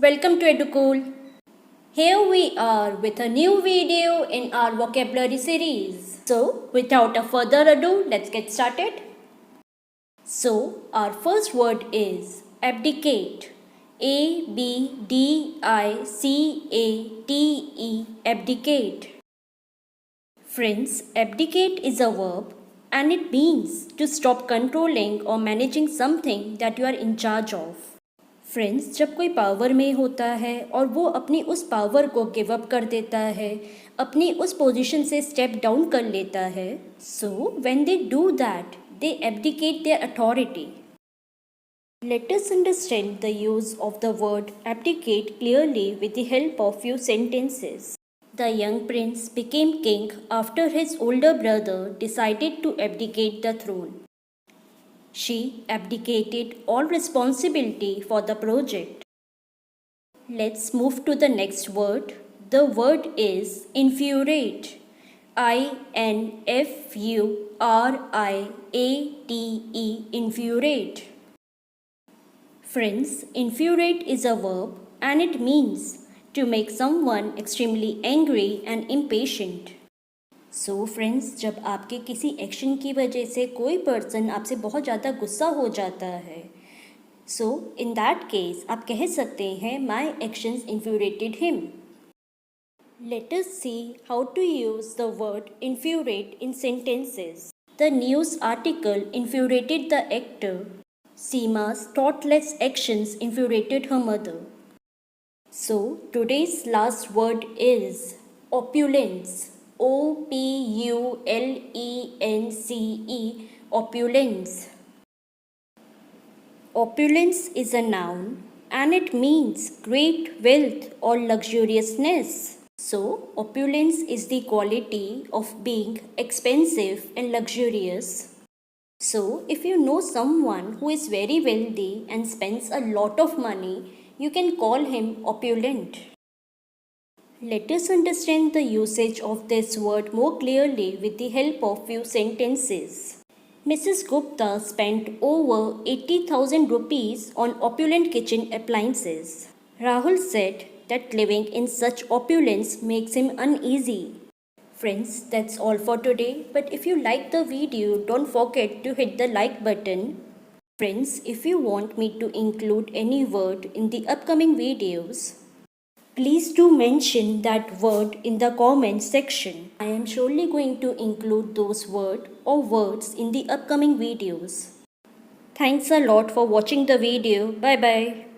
welcome to EduKool. Here we are with a new video in our vocabulary series. So, without a further ado, let's get started. So, our first word is abdicate. A-B-D-I-C-A-T-E, abdicate. Friends, abdicate is a verb and it means to stop controlling or managing something that you are in charge of. Friends, जब कोई power में होता है और वो अपनी उस power को गिव अप कर देता है, अपनी उस पोजीशन से स्टेप डाउन कर लेता है, so when they do that they abdicate there authority. Let us understand the use of the word abdicate clearly with the help of few sentences. The young prince became king after his older brother decided to abdicate the throne. She abdicated all responsibility for the project. Let's move to the next word. The word is infuriate. I-N-F-U-R-I-A-T-E, infuriate. Friends, infuriate is a verb and it means to make someone extremely angry and impatient. So friends, जब आपके किसी action की वजह से कोई person आपसे बहुत ज़्यादा गुस्सा हो जाता है, सो इन दैट केस आप कह सकते हैं my actions infuriated him. Let us see how to use the word infuriate in sentences. The news article infuriated the actor. Seema's thoughtless actions infuriated her mother. So today's last word is opulence. O-P-U-L-E-N-C-E, opulence. Opulence is a noun and it means great wealth or luxuriousness. So, opulence is the quality of being expensive and luxurious. So, if you know someone who is very wealthy and spends a lot of money, you can call him opulent. Let us understand the usage of this word more clearly with the help of few sentences. Mrs. Gupta spent over 80,000 rupees on opulent kitchen appliances. Rahul said that living in such opulence makes him uneasy. Friends, that's all for today. But if you like the video, don't forget to hit the like button. Friends, if you want me to include any word in the upcoming videos, please do mention that word in the comment section. I am surely going to include those words in the upcoming videos. Thanks a lot for watching the video. Bye bye.